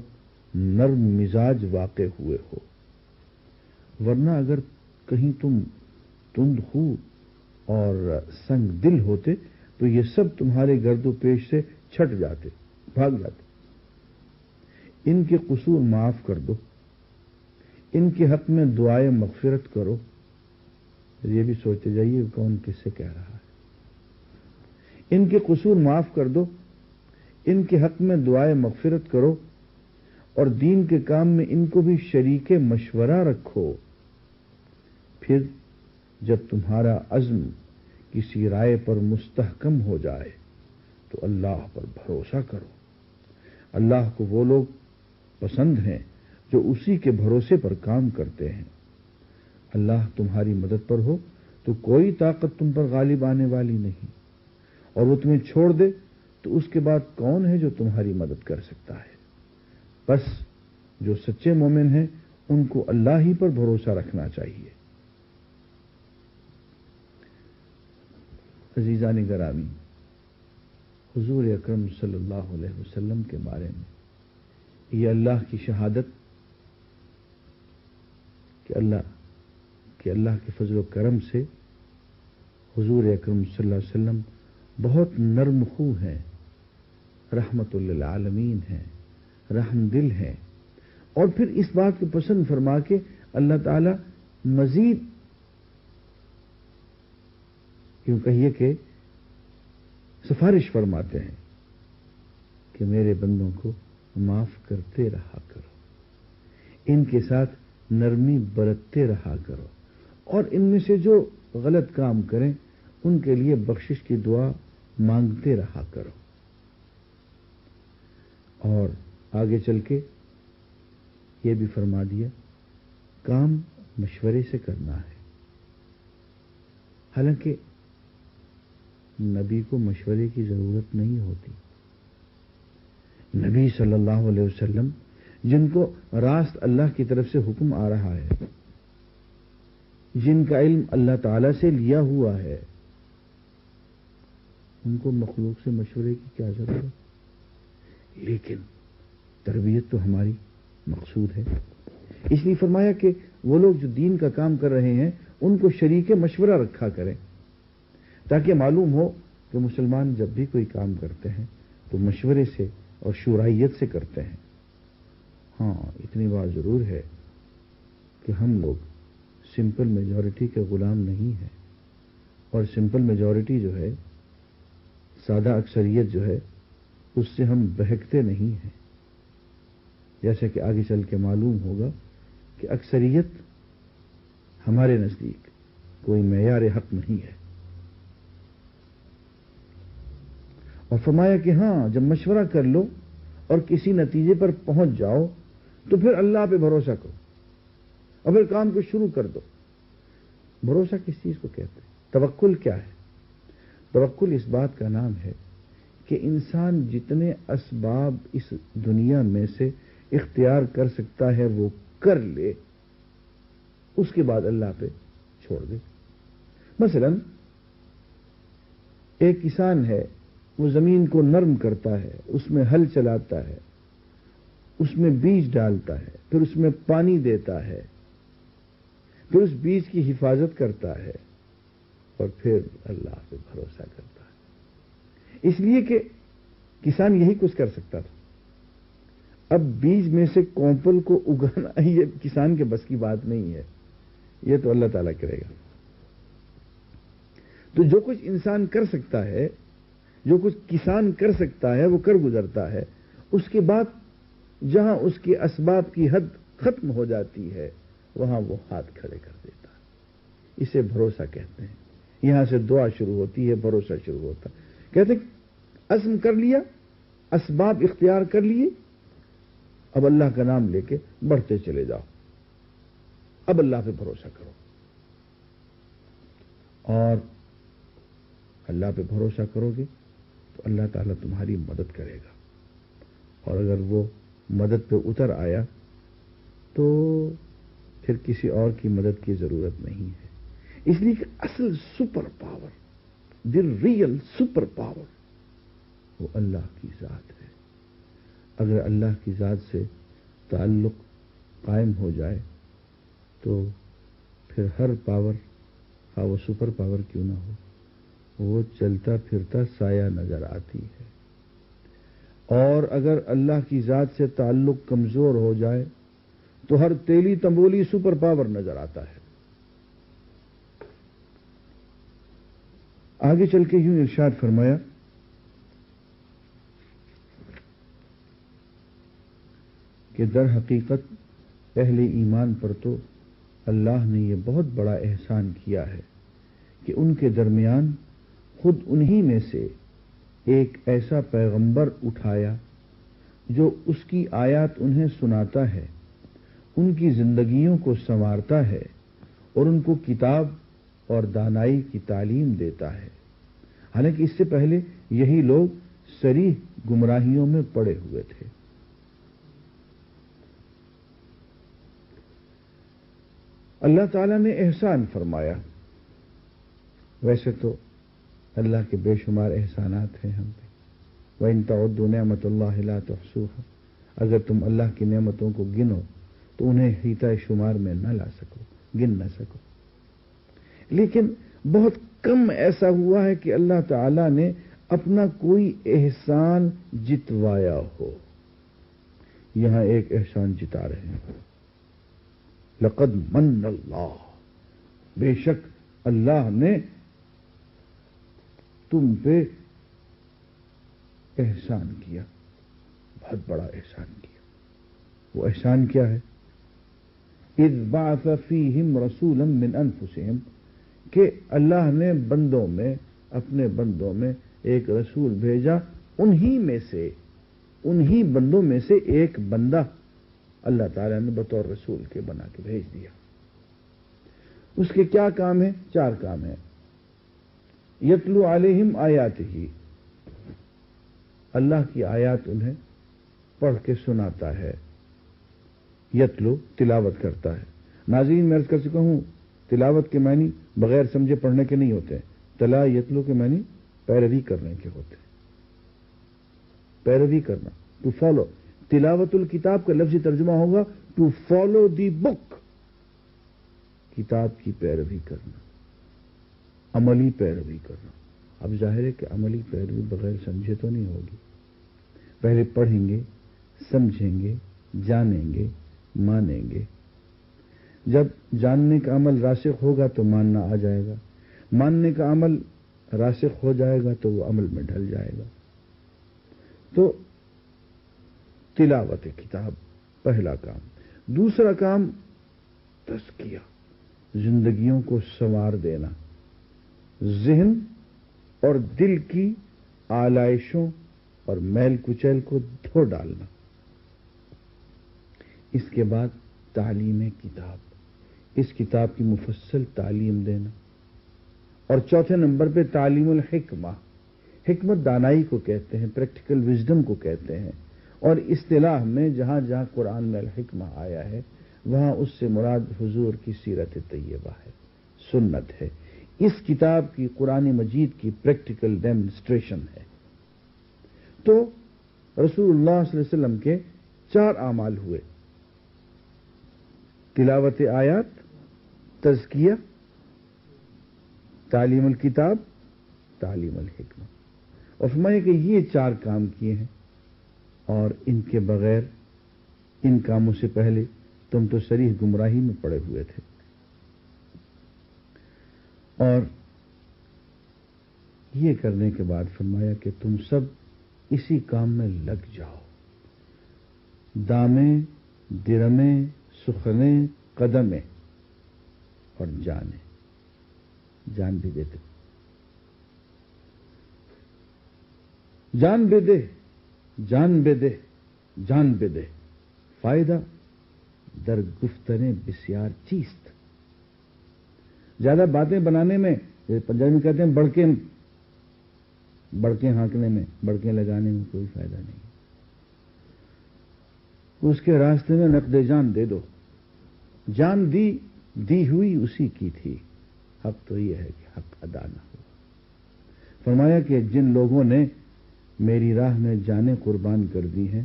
نرم مزاج واقع ہوئے ہو، ورنہ اگر کہیں تم تند خو اور سنگ دل ہوتے تو یہ سب تمہارے گرد و پیش سے چھٹ جاتے، بھاگ جاتے۔ ان کے قصور معاف کر دو، ان کے حق میں دعائے مغفرت کرو۔ یہ بھی سوچتے جائیے کون کس سے کہہ رہا ہے۔ ان کے قصور معاف کر دو، ان کے حق میں دعائے مغفرت کرو، اور دین کے کام میں ان کو بھی شریک مشورہ رکھو۔ پھر جب تمہارا عزم کسی رائے پر مستحکم ہو جائے تو اللہ پر بھروسہ کرو۔ اللہ کو وہ لوگ پسند ہیں جو اسی کے بھروسے پر کام کرتے ہیں۔ اللہ تمہاری مدد پر ہو تو کوئی طاقت تم پر غالب آنے والی نہیں، اور وہ تمہیں چھوڑ دے تو اس کے بعد کون ہے جو تمہاری مدد کر سکتا ہے؟ بس جو سچے مومن ہیں ان کو اللہ ہی پر بھروسہ رکھنا چاہیے۔ عزیزان گرامی، حضور اکرم صلی اللہ علیہ وسلم کے بارے میں یہ اللہ کی شہادت کہ اللہ کے فضل و کرم سے حضور اکرم صلی اللہ علیہ وسلم بہت نرم خو ہیں، رحمت للعالمین ہیں، رحم دل ہیں، اور پھر اس بات کو پسند فرما کے اللہ تعالی مزید یوں کہیے کہ سفارش فرماتے ہیں کہ میرے بندوں کو معاف کرتے رہا کرو، ان کے ساتھ نرمی برتتے رہا کرو، اور ان میں سے جو غلط کام کریں ان کے لیے بخشش کی دعا مانگتے رہا کرو۔ اور آگے چل کے یہ بھی فرما دیا کام مشورے سے کرنا ہے۔ حالانکہ نبی کو مشورے کی ضرورت نہیں ہوتی۔ نبی صلی اللہ علیہ وسلم جن کو راست اللہ کی طرف سے حکم آ رہا ہے، جن کا علم اللہ تعالی سے لیا ہوا ہے، ان کو مخلوق سے مشورے کی کیا ضرورت؟ لیکن تربیت تو ہماری مقصود ہے، اس لیے فرمایا کہ وہ لوگ جو دین کا کام کر رہے ہیں ان کو شریک مشورہ رکھا کریں، تاکہ معلوم ہو کہ مسلمان جب بھی کوئی کام کرتے ہیں تو مشورے سے اور شورائیت سے کرتے ہیں۔ ہاں، اتنی بات ضرور ہے کہ ہم لوگ سمپل میجورٹی کے غلام نہیں ہیں، اور سمپل میجورٹی جو ہے، سادہ اکثریت جو ہے، اس سے ہم بہکتے نہیں ہیں۔ جیسے کہ آگے چل کے معلوم ہوگا کہ اکثریت ہمارے نزدیک کوئی معیار حق نہیں ہے۔ اور فرمایا کہ ہاں، جب مشورہ کر لو اور کسی نتیجے پر پہنچ جاؤ تو پھر اللہ پہ بھروسہ کرو اور پھر کام کو شروع کر دو۔ بھروسہ کس چیز کو کہتے ہیں؟ توکل کیا ہے؟ توکل اس بات کا نام ہے کہ انسان جتنے اسباب اس دنیا میں سے اختیار کر سکتا ہے وہ کر لے، اس کے بعد اللہ پہ چھوڑ دے۔ مثلا ایک کسان ہے، وہ زمین کو نرم کرتا ہے، اس میں ہل چلاتا ہے، اس میں بیج ڈالتا ہے، پھر اس میں پانی دیتا ہے، پھر اس بیج کی حفاظت کرتا ہے، اور پھر اللہ پہ بھروسہ کرتا ہے۔ اس لیے کہ کسان یہی کچھ کر سکتا تھا۔ اب بیج میں سے کونپل کو اگانا یہ کسان کے بس کی بات نہیں ہے، یہ تو اللہ تعالیٰ کرے گا۔ تو جو کچھ انسان کر سکتا ہے، جو کچھ کسان کر سکتا ہے وہ کر گزرتا ہے، اس کے بعد جہاں اس کے اسباب کی حد ختم ہو جاتی ہے وہاں وہ ہاتھ کھڑے کر دیتا ہے۔ اسے بھروسہ کہتے ہیں۔ یہاں سے دعا شروع ہوتی ہے، بھروسہ شروع ہوتا ہے۔ کہتے ہیں عزم کر لیا، اسباب اختیار کر لیے، اب اللہ کا نام لے کے بڑھتے چلے جاؤ، اب اللہ پہ بھروسہ کرو، اور اللہ پہ بھروسہ کرو گے تو اللہ تعالیٰ تمہاری مدد کرے گا۔ اور اگر وہ مدد پہ اتر آیا تو پھر کسی اور کی مدد کی ضرورت نہیں ہے. اس لیے کہ اصل super power, the real super power, وہ اللہ کی ذات ہے. اگر اللہ کی ذات سے تعلق قائم ہو جائے تو پھر ہر پاور، خواہ وہ سپر پاور کیوں نہ ہو، وہ چلتا پھرتا سایہ نظر آتی ہے. اور اگر اللہ کی ذات سے تعلق کمزور ہو جائے تو ہر تیلی تنبولی سپر پاور نظر آتا ہے. آگے چل کے یوں ارشاد فرمایا کہ در حقیقت اہل ایمان پر تو اللہ نے یہ بہت بڑا احسان کیا ہے کہ ان کے درمیان خود انہی میں سے ایک ایسا پیغمبر اٹھایا جو اس کی آیات انہیں سناتا ہے، ان کی زندگیوں کو سنوارتا ہے اور ان کو کتاب اور دانائی کی تعلیم دیتا ہے. حالانکہ اس سے پہلے یہی لوگ صریح گمراہیوں میں پڑے ہوئے تھے. اللہ تعالیٰ نے احسان فرمایا. ویسے تو اللہ کے بے شمار احسانات ہیں ہم پہ. وَإِن تَعُدُّوا نِعْمَةَ اللَّهِ لَا تُحْصُوهَا، اگر تم اللہ کی نعمتوں کو گنو تو انہیں حیطہ شمار میں نہ لا سکو، گن نہ سکو. لیکن بہت کم ایسا ہوا ہے کہ اللہ تعالیٰ نے اپنا کوئی احسان جتوایا ہو. یہاں ایک احسان جتا رہے ہیں. لقد من اللہ، بے شک اللہ نے تم پہ احسان کیا، بہت بڑا احسان کیا. وہ احسان کیا ہے؟ اذ بعث فیہم رسولا من انفسہم، کہ اللہ نے بندوں میں، اپنے بندوں میں ایک رسول بھیجا. انہی بندوں میں سے ایک بندہ اللہ تعالیٰ نے بطور رسول کے بنا کے بھیج دیا. اس کے کیا کام ہیں؟ 4 کام ہیں. یتلو علیہم آیاتہ، اللہ کی آیات انہیں پڑھ کے سناتا ہے. یتلو تلاوت کرتا ہے. ناظرین میں عرض کر چکا ہوں تلاوت کے معنی بغیر سمجھے پڑھنے کے نہیں ہوتے. تلا یتلو کے معنی پیروی کرنے کے ہوتے ہیں. پیروی کرنا، ٹو فالو. تلاوت الکتاب کا لفظی ترجمہ ہوگا ٹو فالو دی بک، کتاب کی پیروی کرنا، عملی پیروی کرنا. اب ظاہر ہے کہ عملی پیروی بغیر سمجھے تو نہیں ہوگی. پہلے پڑھیں گے، سمجھیں گے، جانیں گے، مانیں گے. جب جاننے کا عمل راسخ ہوگا تو ماننا آ جائے گا. ماننے کا عمل راسخ ہو جائے گا تو وہ عمل میں ڈھل جائے گا. تو تلاوت کتاب پہلا کام. دوسرا کام تزکیہ، زندگیوں کو سنوار دینا، ذہن اور دل کی آلائشوں اور میل کچیل کو دھو ڈالنا. اس کے بعد تعلیم کتاب، اس کتاب کی مفصل تعلیم دینا. اور چوتھے نمبر پہ تعلیم الحکمہ. حکمت دانائی کو کہتے ہیں، پریکٹیکل وزڈم کو کہتے ہیں. اور اصطلاح میں جہاں جہاں قرآن میں الحکمہ آیا ہے وہاں اس سے مراد حضور کی سیرت طیبہ ہے، سنت ہے. اس کتاب کی، قرآن مجید کی پریکٹیکل ڈیمونسٹریشن ہے. تو رسول اللہ صلی اللہ علیہ وسلم کے 4 اعمال ہوئے: تلاوت آیات، تزکیہ، تعلیم الکتاب، تعلیم الحکمہ. اور فرمایا کہ یہ 4 کام کیے ہیں اور ان کے بغیر، ان کاموں سے پہلے تم تو صریح گمراہی میں پڑے ہوئے تھے. اور یہ کرنے کے بعد فرمایا کہ تم سب اسی کام میں لگ جاؤ. دامیں، درمیں، سخنیں، قدمیں اور جانیں. جان بھی دیتے، جان بے دے، جان بے دے، جان بے دے، فائدہ در گفتنے بسیار چیست. زیادہ باتیں بنانے میں، پنجابی میں کہتے ہیں بڑکیں ہانکنے میں، بڑکیں لگانے میں کوئی فائدہ نہیں. اس کے راستے میں نقد جان دے دو. جان دی ہوئی اسی کی تھی. حق تو یہ ہے کہ حق ادا نہ ہو. فرمایا کہ جن لوگوں نے میری راہ میں جانیں قربان کر دی ہیں،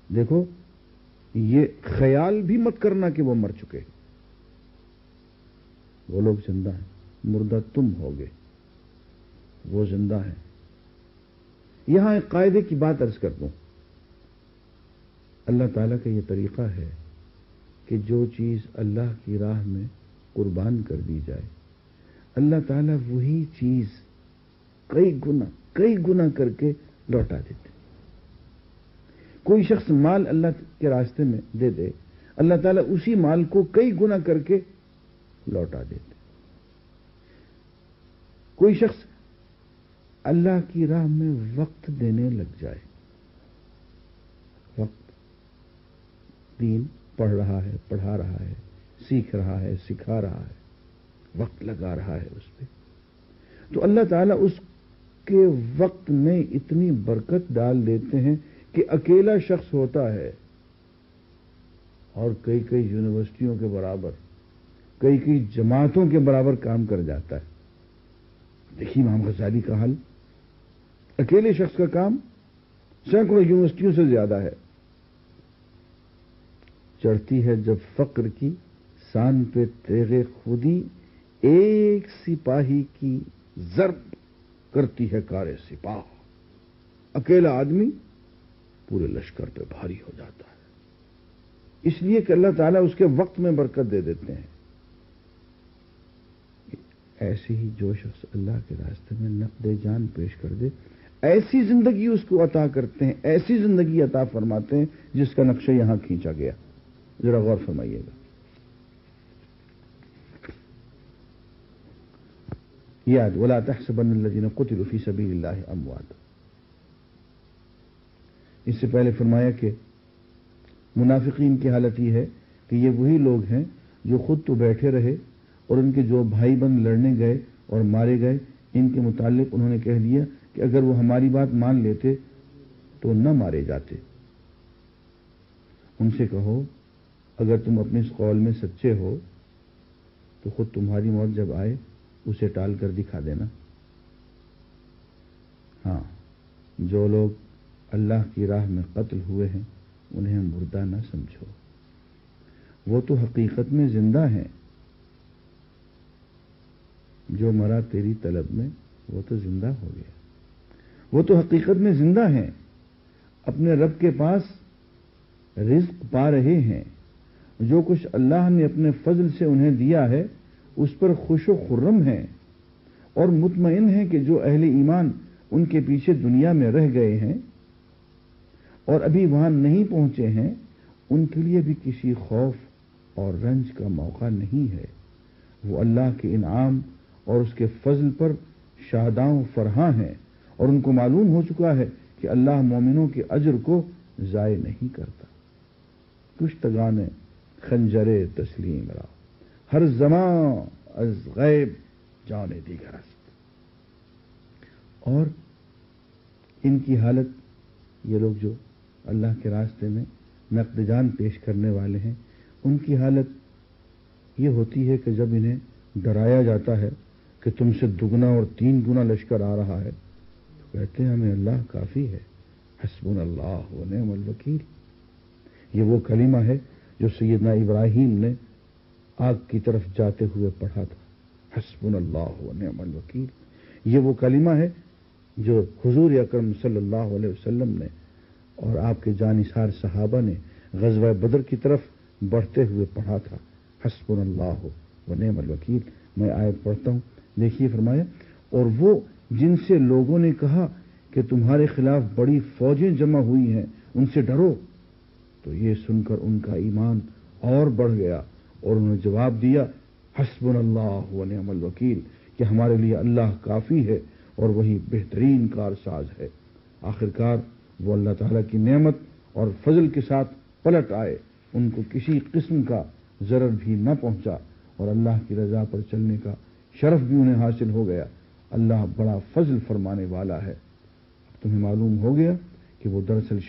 دیکھو یہ خیال بھی مت کرنا کہ وہ مر چکے. وہ لوگ زندہ ہیں، مردہ تم ہوگے، وہ زندہ ہیں. یہاں ایک قاعدے کی بات عرض کر دوں. اللہ تعالیٰ کا یہ طریقہ ہے کہ جو چیز اللہ کی راہ میں قربان کر دی جائے، اللہ تعالیٰ وہی چیز کئی گنا کر کے لوٹا دیتے. کوئی شخص مال اللہ کے راستے میں دے دے، اللہ تعالیٰ اسی مال کو کئی گنا کر کے لوٹا دیتے. کوئی شخص اللہ کی راہ میں وقت دینے لگ جائے، وقت دین پڑھ رہا ہے، پڑھا رہا ہے، سیکھ رہا ہے، سکھا رہا ہے، وقت لگا رہا ہے اس پہ، تو اللہ تعالیٰ اس کے وقت میں اتنی برکت ڈال دیتے ہیں کہ اکیلا شخص ہوتا ہے اور کئی یونیورسٹیوں کے برابر، کئی جماعتوں کے برابر کام کر جاتا ہے. دیکھیے امام غزالی کا حال، اکیلے شخص کا کام سینکڑوں یونیورسٹیوں سے زیادہ ہے. چڑھتی ہے جب فقر کی سان پہ تیغ خودی، ایک سپاہی کی ضرب کرتی ہے کار سپاہ. اکیلا آدمی پورے لشکر پہ بھاری ہو جاتا ہے، اس لیے کہ اللہ تعالیٰ اس کے وقت میں برکت دے دیتے ہیں. ایسے ہی جو شخص اللہ کے راستے میں نقد جان پیش کر دے، ایسی زندگی اس کو عطا کرتے ہیں، ایسی زندگی عطا فرماتے ہیں جس کا نقشہ یہاں کھینچا گیا. ذرا غور فرمائیے گا. یاد وَلَا تَحْسَبَنَّ الَّذِينَ قُتِلُوا فِي سَبِيلِ اللَّهِ أَمْوَاتًا. اس سے پہلے فرمایا کہ منافقین کی حالت یہ ہے کہ یہ وہی لوگ ہیں جو خود تو بیٹھے رہے اور ان کے جو بھائی بند لڑنے گئے اور مارے گئے، ان کے متعلق انہوں نے کہہ دیا کہ اگر وہ ہماری بات مان لیتے تو نہ مارے جاتے. ان سے کہو اگر تم اپنے اس قول میں سچے ہو تو خود تمہاری موت جب آئے اسے ٹال کر دکھا دینا. ہاں، جو لوگ اللہ کی راہ میں قتل ہوئے ہیں انہیں مردہ نہ سمجھو، وہ تو حقیقت میں زندہ ہیں. جو مرا تیری طلب میں وہ تو زندہ ہو گیا، وہ تو حقیقت میں زندہ ہیں، اپنے رب کے پاس رزق پا رہے ہیں. جو کچھ اللہ نے اپنے فضل سے انہیں دیا ہے اس پر خوش و خرم ہیں اور مطمئن ہیں کہ جو اہل ایمان ان کے پیچھے دنیا میں رہ گئے ہیں اور ابھی وہاں نہیں پہنچے ہیں، ان کے لیے بھی کسی خوف اور رنج کا موقع نہیں ہے. وہ اللہ کے انعام اور اس کے فضل پر شاداں و فرحاں ہیں اور ان کو معلوم ہو چکا ہے کہ اللہ مومنوں کے اجر کو ضائع نہیں کرتا. کشتگان خنجر تسلیم را ہر زمان از غیب جان دیگر است. اور ان کی حالت، یہ لوگ جو اللہ کے راستے میں نقد جان پیش کرنے والے ہیں، ان کی حالت یہ ہوتی ہے کہ جب انہیں ڈرایا جاتا ہے کہ تم سے 2 اور 3 گنا لشکر آ رہا ہے تو کہتے ہیں ہمیں اللہ کافی ہے، حسبنا اللہ و نعم الوکیل. یہ وہ کلمہ ہے جو سیدنا ابراہیم نے آگ کی طرف جاتے ہوئے پڑھا تھا، حسبنا اللہ و نعم الوکیل. یہ وہ کلمہ ہے جو حضور اکرم صلی اللہ علیہ وسلم نے اور آپ کے جانثار صحابہ نے غزوہ بدر کی طرف بڑھتے ہوئے پڑھا تھا، حسبنا اللہ و نعم الوکیل. میں آیت پڑھتا ہوں، دیکھیے فرمایا، اور وہ جن سے لوگوں نے کہا کہ تمہارے خلاف بڑی فوجیں جمع ہوئی ہیں ان سے ڈرو، تو یہ سن کر ان کا ایمان اور بڑھ گیا اور انہوں نے جواب دیا حسبنا اللہ و نعم الوکیل، کہ ہمارے لیے اللہ کافی ہے اور وہی بہترین کارساز ہے. آخرکار وہ اللہ تعالیٰ کی نعمت اور فضل کے ساتھ پلٹ آئے، ان کو کسی قسم کا ضرر بھی نہ پہنچا اور اللہ کی رضا پر چلنے کا شرف بھی انہیں حاصل ہو گیا. اللہ بڑا فضل فرمانے والا ہے. اب تمہیں معلوم ہو گیا کہ وہ دراصل